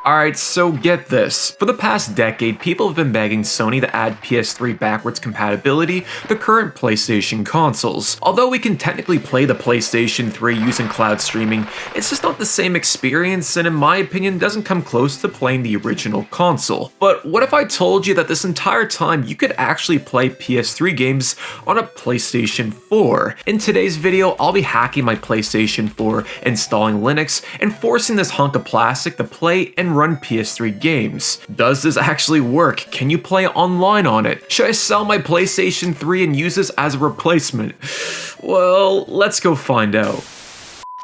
Alright, so get this. For the past decade, people have been begging Sony to add PS3 backwards compatibility to current PlayStation consoles. Although we can technically play the PlayStation 3 using cloud streaming, it's just not the same experience and in my opinion doesn't come close to playing the original console. But what if I told you that this entire time you could actually play PS3 games on a PlayStation 4? In today's video, I'll be hacking my PlayStation 4, installing Linux, and forcing this hunk of plastic to play and run PS3 games. Does this actually work? Can you play online on it? Should I sell my PlayStation 3 and use this as a replacement? Well, let's go find out.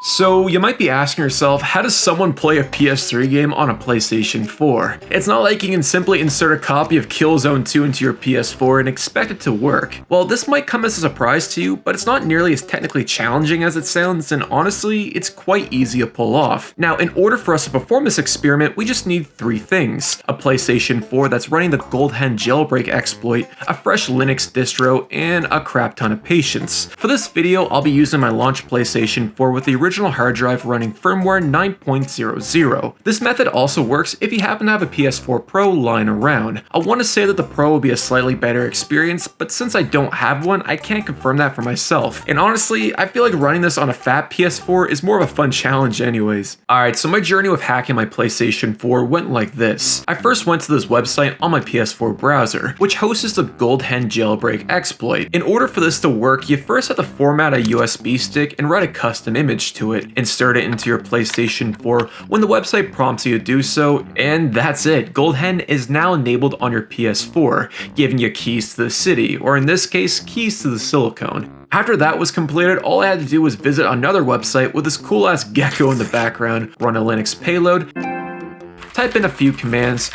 So you might be asking yourself, how does someone play a PS3 game on a PlayStation 4? It's not like you can simply insert a copy of Killzone 2 into your PS4 and expect it to work. Well, this might come as a surprise to you, but it's not nearly as technically challenging as it sounds, and honestly, it's quite easy to pull off. Now, in order for us to perform this experiment, we just need three things: a PlayStation 4 that's running the Gold Hen jailbreak exploit, a fresh Linux distro, and a crap ton of patience. For this video, I'll be using my launch PlayStation 4 with the original hard drive running firmware 9.00. This method also works if you happen to have a PS4 Pro lying around. I want to say that the Pro will be a slightly better experience, but since I don't have one, I can't confirm that for myself. And honestly, I feel like running this on a fat PS4 is more of a fun challenge anyways. Alright, so my journey with hacking my PlayStation 4 went like this. I first went to this website on my PS4 browser, which hosts the Gold Hen jailbreak exploit. In order for this to work, you first have to format a USB stick and write a custom image to it, insert it into your PlayStation 4 when the website prompts you to do so, and that's it. Gold Hen is now enabled on your PS4, giving you keys to the city, or in this case, keys to the silicone. After that was completed, all I had to do was visit another website with this cool ass gecko in the background, run a Linux payload, type in a few commands,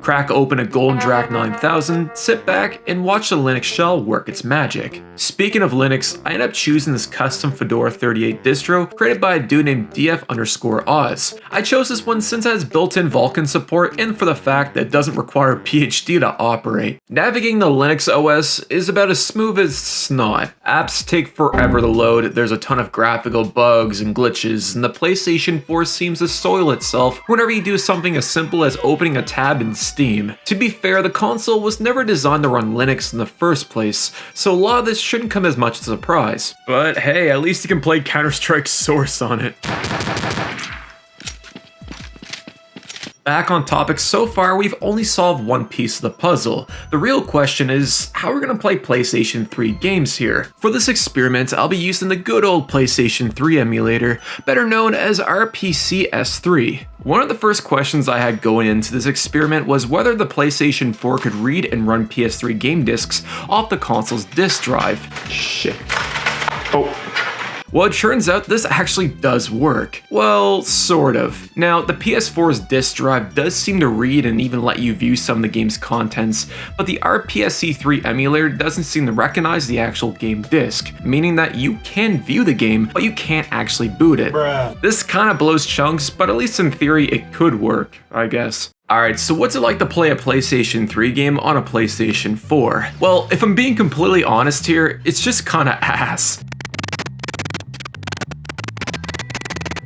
crack open a Golden Drac 9000, sit back, and watch the Linux shell work its magic. Speaking of Linux, I ended up choosing this custom Fedora 38 distro created by a dude named df_oz. I chose this one since it has built-in Vulkan support and for the fact that it doesn't require a PhD to operate. Navigating the Linux OS is about as smooth as snot. Apps take forever to load, there's a ton of graphical bugs and glitches, and the PlayStation 4 seems to soil itself whenever you do something as simple as opening a tab in Steam. To be fair, the console was never designed to run Linux in the first place, so a lot of this shouldn't come as much as a surprise. But hey, at least you can play Counter-Strike Source on it. Back on topic, so far we've only solved one piece of the puzzle. The real question is, how are we going to play PlayStation 3 games here? For this experiment, I'll be using the good old PlayStation 3 emulator, better known as RPCS3. One of the first questions I had going into this experiment was whether the PlayStation 4 could read and run PS3 game discs off the console's disk drive. Shit. Oh. Well, it turns out this actually does work. Well, sort of. Now, the PS4's disk drive does seem to read and even let you view some of the game's contents, but the RPCS3 emulator doesn't seem to recognize the actual game disc, meaning that you can view the game, but you can't actually boot it. Bruh. This kinda blows chunks, but at least in theory it could work, I guess. Alright, so what's it like to play a PlayStation 3 game on a PlayStation 4? Well, if I'm being completely honest here, it's just kinda ass.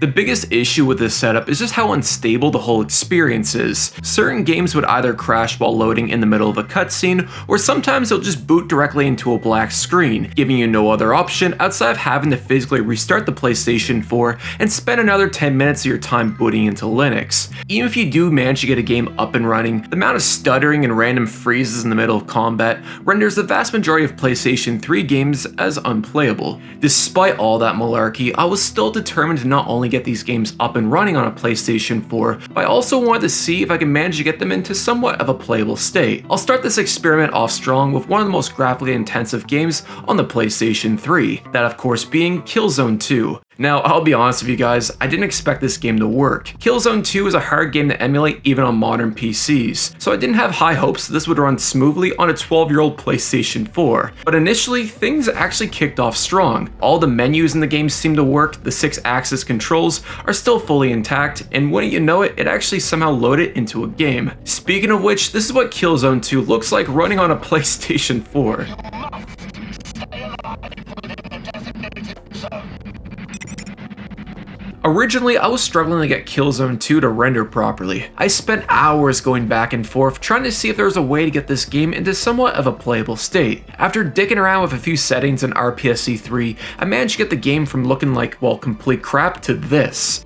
The biggest issue with this setup is just how unstable the whole experience is. Certain games would either crash while loading in the middle of a cutscene, or sometimes they'll just boot directly into a black screen, giving you no other option outside of having to physically restart the PlayStation 4 and spend another 10 minutes of your time booting into Linux. Even if you do manage to get a game up and running, the amount of stuttering and random freezes in the middle of combat renders the vast majority of PlayStation 3 games as unplayable. Despite all that malarkey, I was still determined to not only get these games up and running on a PlayStation 4, but I also wanted to see if I could manage to get them into somewhat of a playable state. I'll start this experiment off strong with one of the most graphically intensive games on the PlayStation 3, that of course being Killzone 2. Now, I'll be honest with you guys, I didn't expect this game to work. Killzone 2 is a hard game to emulate even on modern PCs, so I didn't have high hopes that this would run smoothly on a 12-year-old PlayStation 4. But initially, things actually kicked off strong. All the menus in the game seem to work, the 6-axis controls are still fully intact, and wouldn't you know it, it actually somehow loaded into a game. Speaking of which, this is what Killzone 2 looks like running on a PlayStation 4. Originally, I was struggling to get Killzone 2 to render properly. I spent hours going back and forth trying to see if there was a way to get this game into somewhat of a playable state. After dicking around with a few settings in RPCS3, I managed to get the game from looking like, well, complete crap to this.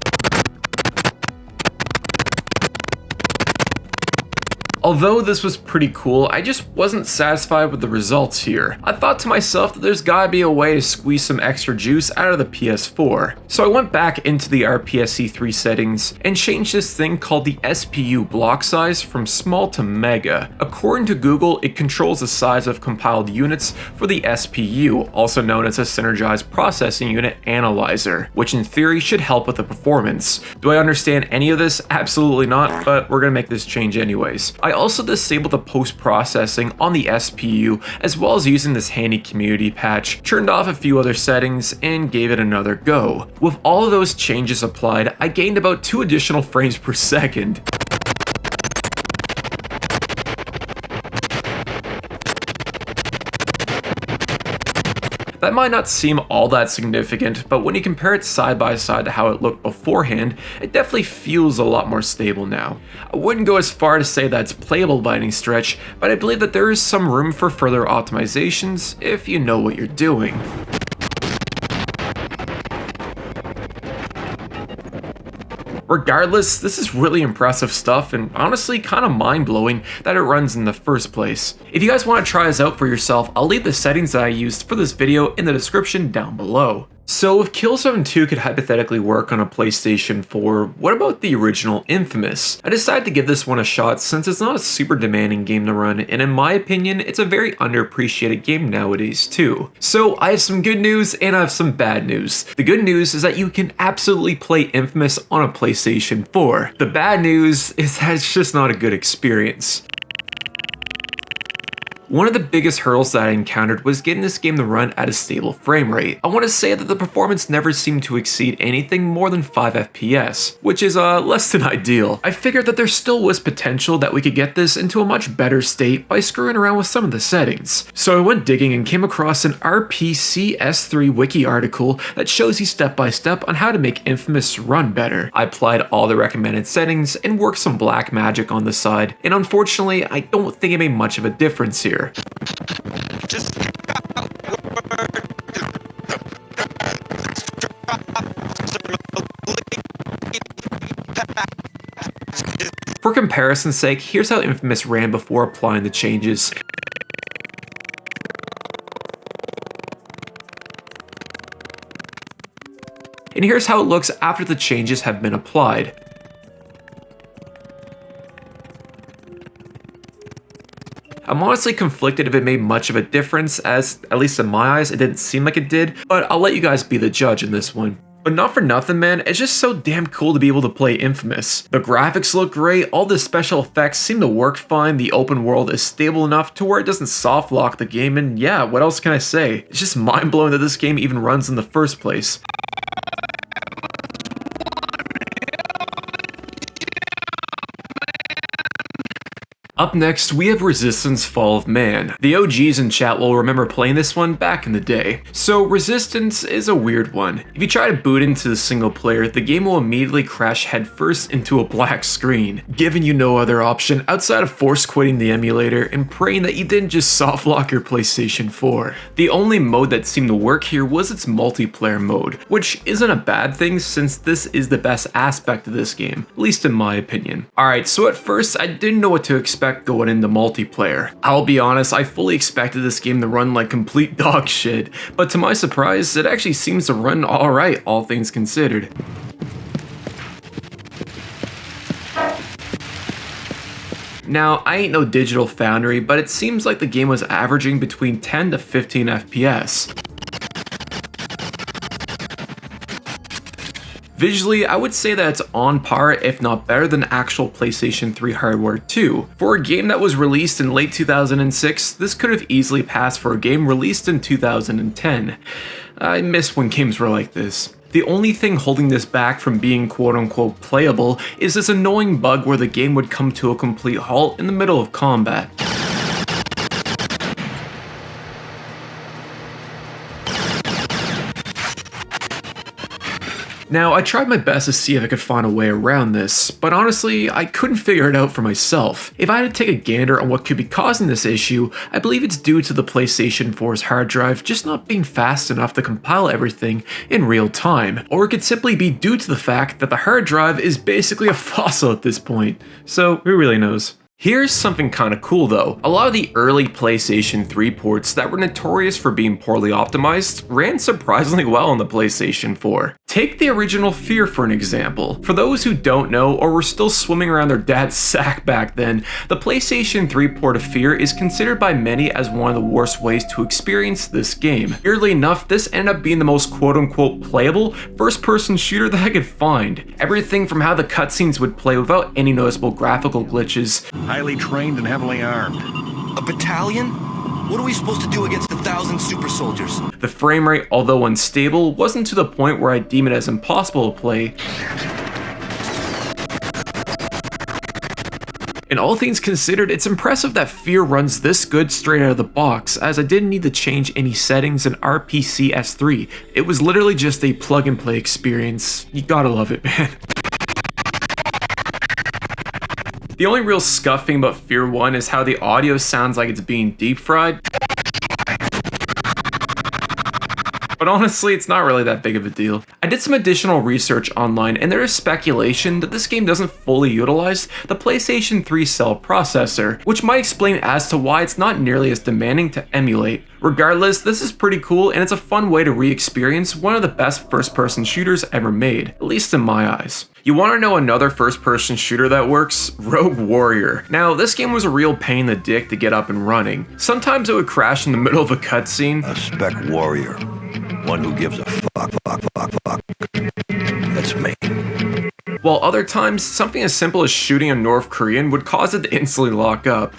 Although this was pretty cool, I just wasn't satisfied with the results here. I thought to myself that there's gotta be a way to squeeze some extra juice out of the PS4. So I went back into the RPCS3 settings and changed this thing called the SPU block size from small to mega. According to Google, it controls the size of compiled units for the SPU, also known as a Synergized Processing Unit Analyzer, which in theory should help with the performance. Do I understand any of this? Absolutely not, but we're gonna make this change anyways. I also disabled the post-processing on the SPU, as well as using this handy community patch, turned off a few other settings, and gave it another go. With all of those changes applied, I gained about 2 additional frames per second. That might not seem all that significant, but when you compare it side by side to how it looked beforehand, it definitely feels a lot more stable now. I wouldn't go as far to say that it's playable by any stretch, but I believe that there is some room for further optimizations if you know what you're doing. Regardless, this is really impressive stuff and honestly kind of mind-blowing that it runs in the first place. If you guys want to try this out for yourself, I'll leave the settings that I used for this video in the description down below. So if Killzone 2 could hypothetically work on a PlayStation 4, what about the original Infamous? I decided to give this one a shot since it's not a super demanding game to run, and in my opinion, it's a very underappreciated game nowadays too. So I have some good news and I have some bad news. The good news is that you can absolutely play Infamous on a PlayStation 4. The bad news is that it's just not a good experience. One of the biggest hurdles that I encountered was getting this game to run at a stable frame rate. I want to say that the performance never seemed to exceed anything more than 5 FPS, which is less than ideal. I figured that there still was potential that we could get this into a much better state by screwing around with some of the settings. So I went digging and came across an RPCS3 wiki article that shows you step by step on how to make Infamous run better. I applied all the recommended settings and worked some black magic on the side, and unfortunately I don't think it made much of a difference here. For comparison's sake, here's how Infamous ran before applying the changes. And here's how it looks after the changes have been applied. I'm honestly conflicted if it made much of a difference, as, at least in my eyes, it didn't seem like it did, but I'll let you guys be the judge in this one. But not for nothing, man, it's just so damn cool to be able to play Infamous. The graphics look great, all the special effects seem to work fine, the open world is stable enough to where it doesn't soft lock the game, and yeah, what else can I say? It's just mind-blowing that this game even runs in the first place. Up next, we have Resistance Fall of Man. The OGs in chat will remember playing this one back in the day. So Resistance is a weird one. If you try to boot into the single player, the game will immediately crash headfirst into a black screen, giving you no other option outside of force quitting the emulator and praying that you didn't just soft lock your PlayStation 4. The only mode that seemed to work here was its multiplayer mode, which isn't a bad thing since this is the best aspect of this game, at least in my opinion. Alright, so at first I didn't know what to expect going into multiplayer. I'll be honest, I fully expected this game to run like complete dog shit, but to my surprise, it actually seems to run alright, all things considered. Now, I ain't no digital foundry, but it seems like the game was averaging between 10 to 15 FPS. Visually, I would say that it's on par, if not better than actual PlayStation 3 hardware too. For a game that was released in late 2006, this could have easily passed for a game released in 2010. I miss when games were like this. The only thing holding this back from being quote-unquote playable is this annoying bug where the game would come to a complete halt in the middle of combat. Now, I tried my best to see if I could find a way around this, but honestly, I couldn't figure it out for myself. If I had to take a gander on what could be causing this issue, I believe it's due to the PlayStation 4's hard drive just not being fast enough to compile everything in real time, or it could simply be due to the fact that the hard drive is basically a fossil at this point, so who really knows? Here's something kinda cool though. A lot of the early PlayStation 3 ports that were notorious for being poorly optimized ran surprisingly well on the PlayStation 4. Take the original Fear for an example. For those who don't know or were still swimming around their dad's sack back then, the PlayStation 3 port of Fear is considered by many as one of the worst ways to experience this game. Weirdly enough, this ended up being the most quote-unquote playable first-person shooter that I could find. Everything from how the cutscenes would play without any noticeable graphical glitches, highly trained and heavily armed. A battalion? What are we supposed to do against 1,000 super soldiers? the frame rate, although unstable, wasn't to the point where I deem it as impossible to play. And all things considered, it's impressive that Fear runs this good straight out of the box, as I didn't need to change any settings in RPCS3. It was literally just a plug and play experience. You gotta love it, man. The only real scuff thing about Fear 1 is how the audio sounds like it's being deep fried. But honestly, it's not really that big of a deal. I did some additional research online, and there is speculation that this game doesn't fully utilize the PlayStation 3 cell processor, which might explain as to why it's not nearly as demanding to emulate. Regardless, this is pretty cool, and it's a fun way to re-experience one of the best first-person shooters ever made, at least in my eyes. You want to know another first-person shooter that works? Rogue Warrior. Now, this game was a real pain in the dick to get up and running. Sometimes it would crash in the middle of a cutscene. A spec warrior. One who gives a fuck. That's me. While other times, something as simple as shooting a North Korean would cause it to instantly lock up.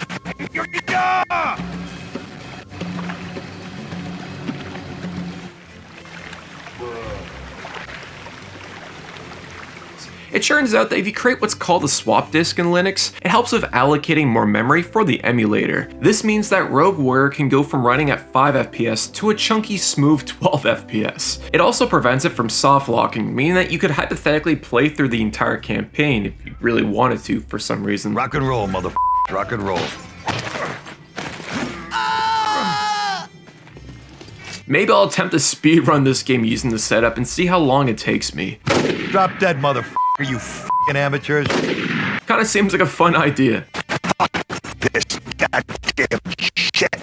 It turns out that if you create what's called a swap disk in Linux, it helps with allocating more memory for the emulator. This means that Rogue Warrior can go from running at 5 FPS to a chunky smooth 12 FPS. It also prevents it from soft locking, meaning that you could hypothetically play through the entire campaign if you really wanted to for some reason. Rock and roll, motherfucker. Rock and roll. Maybe I'll attempt to speedrun this game using the setup and see how long it takes me. Drop dead, motherfucker, you fucking amateurs. Kinda seems like a fun idea. This goddamn shit.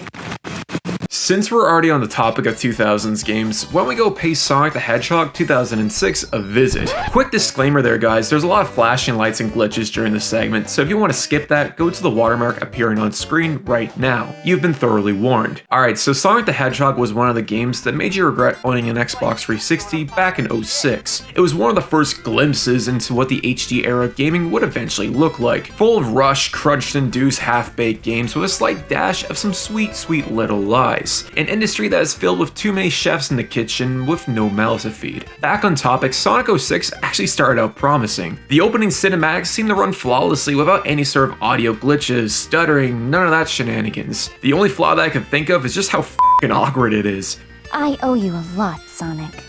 Since we're already on the topic of 2000s games, why don't we go pay Sonic the Hedgehog 2006 a visit? Quick disclaimer there guys, there's a lot of flashing lights and glitches during this segment, so if you want to skip that, go to the watermark appearing on screen right now. You've been thoroughly warned. Alright, so Sonic the Hedgehog was one of the games that made you regret owning an Xbox 360 back in 06. It was one of the first glimpses into what the HD era gaming would eventually look like, full of rushed, crunch-induced, half-baked games with a slight dash of some sweet, sweet little lies. An industry that is filled with too many chefs in the kitchen with no mouths to feed. Back on topic, Sonic 06 actually started out promising. The opening cinematics seemed to run flawlessly without any sort of audio glitches, stuttering, none of that shenanigans. The only flaw that I can think of is just how f***ing awkward it is. I owe you a lot, Sonic.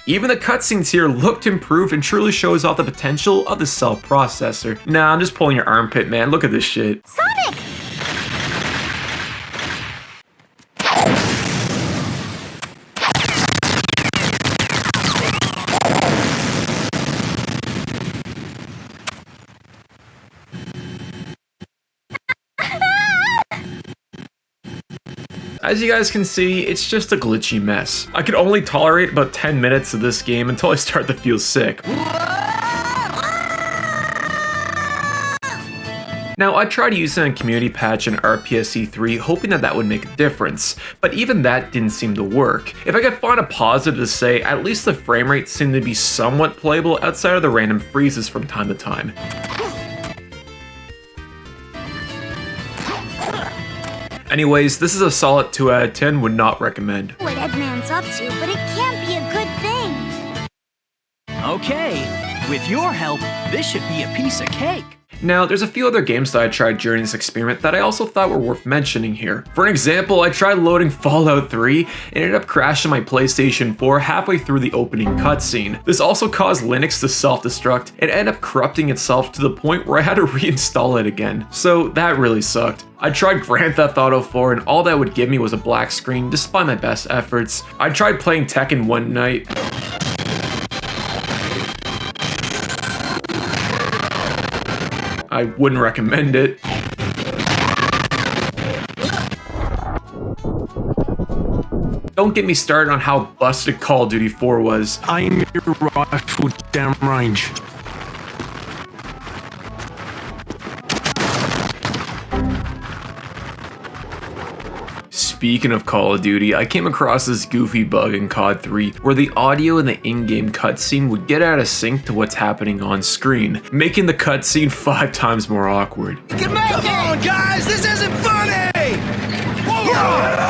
Even the cutscenes here looked improved and truly shows off the potential of the cell processor. Nah, I'm just pulling your armpit, man. Look at this shit. Sonic! As you guys can see, it's just a glitchy mess. I could only tolerate about 10 minutes of this game until I start to feel sick. Now, I tried using a community patch in RPCS3 hoping that would make a difference, but even that didn't seem to work. If I could find a positive to say, at least the frame rate seemed to be somewhat playable outside of the random freezes from time to time. Anyways, this is a solid 2 out of 10, would not recommend. What Eggman's up to, but it can't be a good thing. Okay, with your help, this should be a piece of cake. Now, there's a few other games that I tried during this experiment that I also thought were worth mentioning here. For an example, I tried loading Fallout 3 and ended up crashing my PlayStation 4 halfway through the opening cutscene. This also caused Linux to self-destruct and end up corrupting itself to the point where I had to reinstall it again. So that really sucked. I tried Grand Theft Auto 4 and all that would give me was a black screen despite my best efforts. I tried playing Tekken one night. I wouldn't recommend it. Don't get me started on how busted Call of Duty 4 was. I'm your rifle down range. Speaking of Call of Duty, I came across this goofy bug in COD 3 where the audio in the in-game cutscene would get out of sync to what's happening on screen, making the cutscene 5 times more awkward. Come on, guys, this isn't funny! Look out!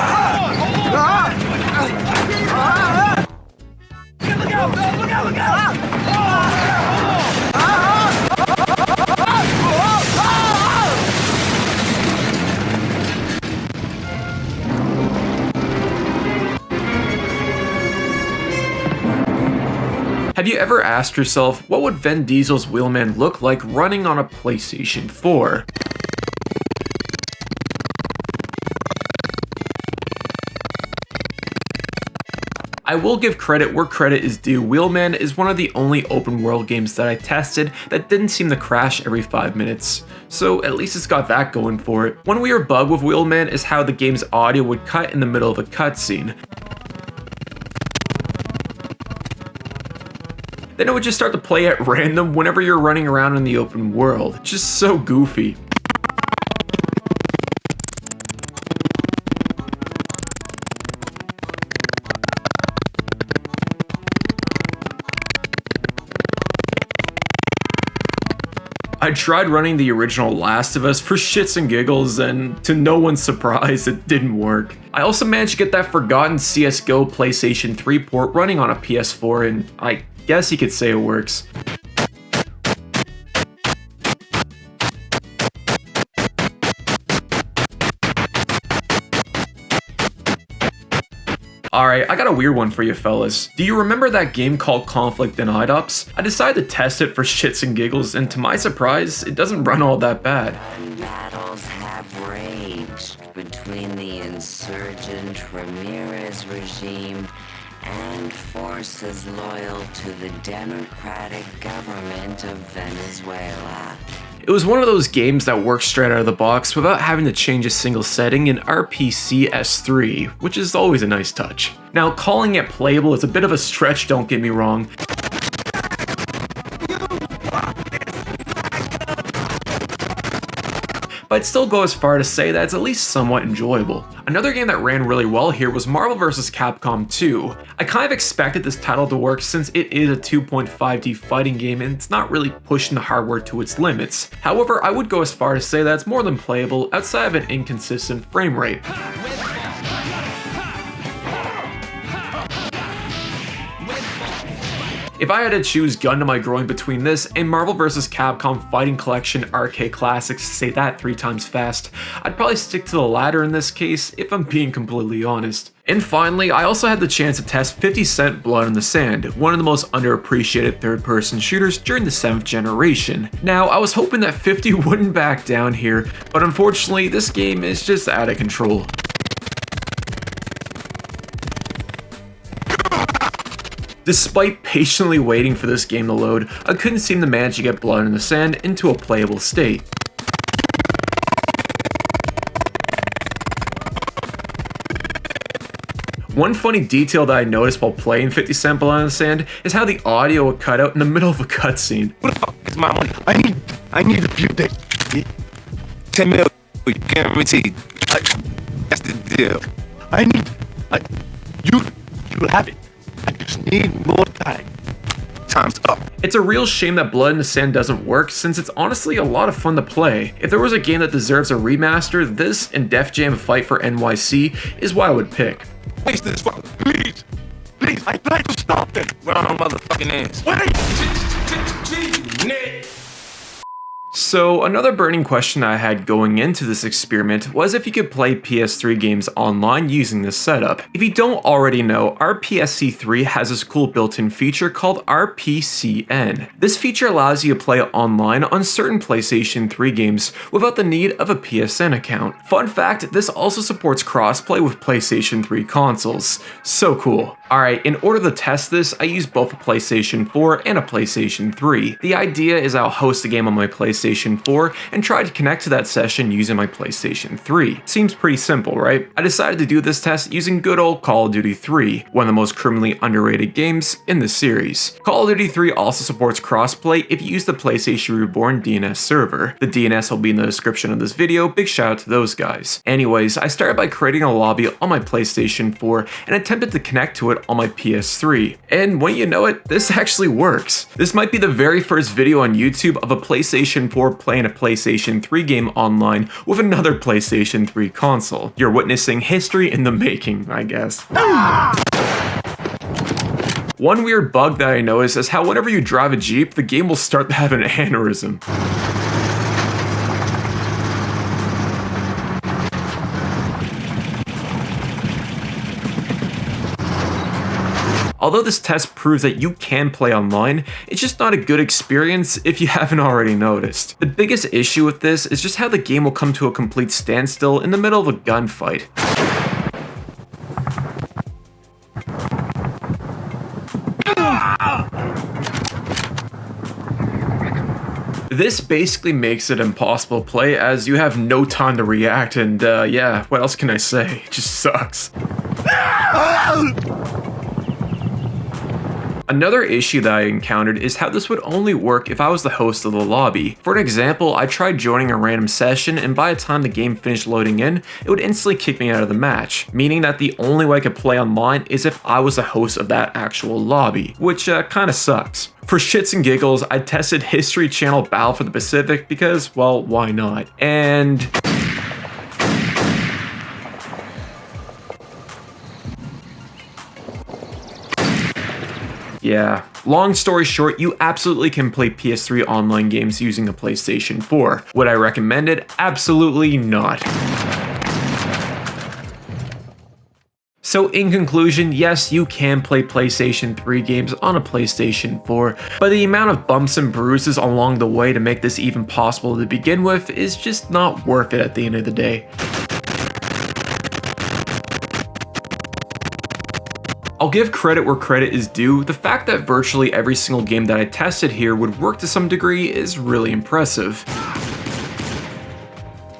Have you ever asked yourself, what would Vin Diesel's Wheelman look like running on a PlayStation 4? I will give credit where credit is due. Wheelman is one of the only open world games that I tested that didn't seem to crash every 5 minutes. So at least it's got that going for it. One weird bug with Wheelman is how the game's audio would cut in the middle of a cutscene. Then it would just start to play at random whenever you're running around in the open world. Just so goofy. I tried running the original Last of Us for shits and giggles, and to no one's surprise, it didn't work. I also managed to get that forgotten CSGO PlayStation 3 port running on a PS4, and I guess you could say it works. Alright, I got a weird one for you fellas. Do you remember that game called Conflict and IDOPS? I decided to test it for shits and giggles, and to my surprise, it doesn't run all that bad. Battles have raged between the insurgent Ramirez regime and forces loyal to the democratic government of Venezuela. It was one of those games that works straight out of the box without having to change a single setting in RPCS3, which is always a nice touch. Now, calling it playable is a bit of a stretch, don't get me wrong. But I'd still go as far to say that it's at least somewhat enjoyable. Another game that ran really well here was Marvel vs. Capcom 2. I kind of expected this title to work since it is a 2.5D fighting game and it's not really pushing the hardware to its limits. However, I would go as far to say that it's more than playable outside of an inconsistent frame rate. If I had to choose gun to my groin between this and Marvel vs. Capcom Fighting Collection Arcade Classics, say that 3 times fast, I'd probably stick to the latter in this case, if I'm being completely honest. And finally, I also had the chance to test 50 Cent Blood in the Sand, one of the most underappreciated third-person shooters during the 7th generation. Now, I was hoping that 50 wouldn't back down here, but unfortunately, this game is just out of control. Despite patiently waiting for this game to load, I couldn't seem to manage to get Blood in the Sand into a playable state. One funny detail that I noticed while playing 50 Cent Blood in the Sand is how the audio would cut out in the middle of a cutscene. What the fuck is my money? I need a few days. 10 million guaranteed. That's the deal. You have it. I just need more time. Time's up. It's a real shame that Blood in the Sand doesn't work, since it's honestly a lot of fun to play. If there was a game that deserves a remaster, this and Def Jam Fight for NYC is what I would pick. Waste this fucker, please. Please, I try to stop them. We're on our motherfucking ass. Wait! So another burning question I had going into this experiment was if you could play PS3 games online using this setup. If you don't already know, RPCS3 has this cool built-in feature called RPCN. This feature allows you to play online on certain PlayStation 3 games without the need of a PSN account. Fun fact, this also supports crossplay with PlayStation 3 consoles. So cool. Alright, in order to test this, I use both a PlayStation 4 and a PlayStation 3. The idea is I'll host a game on my PlayStation 4 and try to connect to that session using my PlayStation 3. Seems pretty simple, right? I decided to do this test using good old Call of Duty 3, one of the most criminally underrated games in the series. Call of Duty 3 also supports crossplay if you use the PlayStation Reborn DNS server. The DNS will be in the description of this video, big shout out to those guys. Anyways, I started by creating a lobby on my PlayStation 4 and attempted to connect to it on my PS3. And when you know it, this actually works. This might be the very first video on YouTube of a PlayStation 4 playing a PlayStation 3 game online with another PlayStation 3 console. You're witnessing history in the making, I guess. One weird bug that I noticed is how whenever you drive a Jeep, the game will start to have an aneurysm. Although this test proves that you can play online, it's just not a good experience if you haven't already noticed. The biggest issue with this is just how the game will come to a complete standstill in the middle of a gunfight. This basically makes it impossible to play as you have no time to react, and yeah, what else can I say? It just sucks. Another issue that I encountered is how this would only work if I was the host of the lobby. For an example, I tried joining a random session and by the time the game finished loading in, it would instantly kick me out of the match, meaning that the only way I could play online is if I was the host of that actual lobby, which kinda sucks. For shits and giggles, I tested History Channel Battle for the Pacific because, well, why not? And yeah, long story short, you absolutely can play PS3 online games using a PlayStation 4. Would I recommend it? Absolutely not. So in conclusion, yes, you can play PlayStation 3 games on a PlayStation 4, but the amount of bumps and bruises along the way to make this even possible to begin with is just not worth it at the end of the day. I'll give credit where credit is due. The fact that virtually every single game that I tested here would work to some degree is really impressive.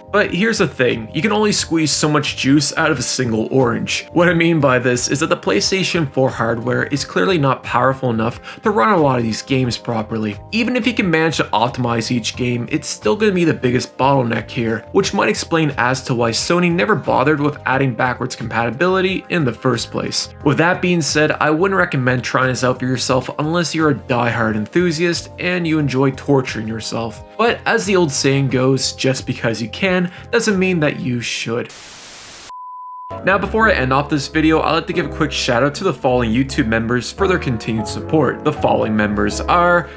But here's the thing, you can only squeeze so much juice out of a single orange. What I mean by this is that the PlayStation 4 hardware is clearly not powerful enough to run a lot of these games properly. Even if you can manage to optimize each game, it's still going to be the biggest bottleneck here, which might explain as to why Sony never bothered with adding backwards compatibility in the first place. With that being said, I wouldn't recommend trying this out for yourself unless you're a die-hard enthusiast and you enjoy torturing yourself. But as the old saying goes, just because you can, doesn't mean that you should. Now before I end off this video, I'd like to give a quick shout out to the following YouTube members for their continued support. The following members are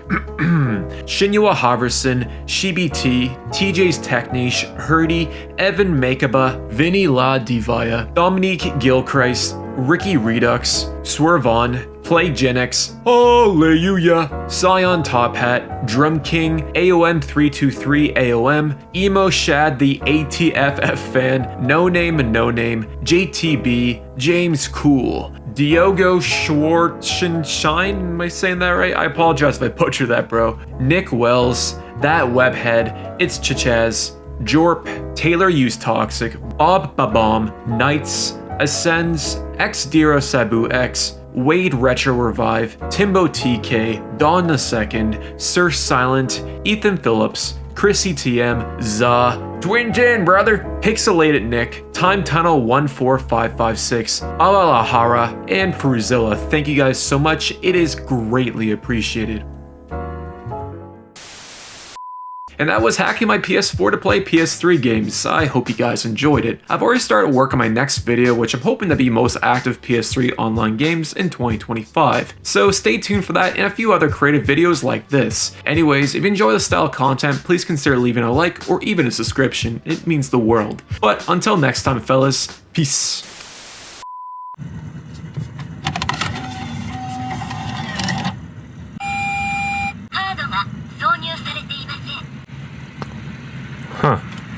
Shinua Haverson, ShibiT, TJ's Techniche, Herdy, Evan Makaba, Vinny La Divaya, Dominique Gilchrist, Ricky Redux, Swervon, Plaguegenix, Hallelujah, Scion Top Hat, Drum King, AOM323 AOM, Emo Shad the ATFF fan, No Name, JTB, James Cool, Diogo Schwarzenschein, am I saying that right? I apologize if I butchered that, bro. Nick Wells, That Webhead, It's Chichaz, Jorp, Taylor Use Toxic, Bob Babom, Knights, Ascends, X Diro Sabu X, Wade Retro Revive, Timbo TK, Dawn the Second, Sir Silent, Ethan Phillips, Chrissy TM, Za, Twin Tin Brother, Pixelated Nick, Time Tunnel 14556, Alalahara, and Fruzilla. Thank you guys so much, it is greatly appreciated. And that was hacking my PS4 to play PS3 games. I hope you guys enjoyed it. I've already started work on my next video, which I'm hoping to be most active PS3 online games in 2025. So stay tuned for that and a few other creative videos like this. Anyways, if you enjoy this style of content, please consider leaving a like or even a subscription. It means the world. But until next time, fellas, peace.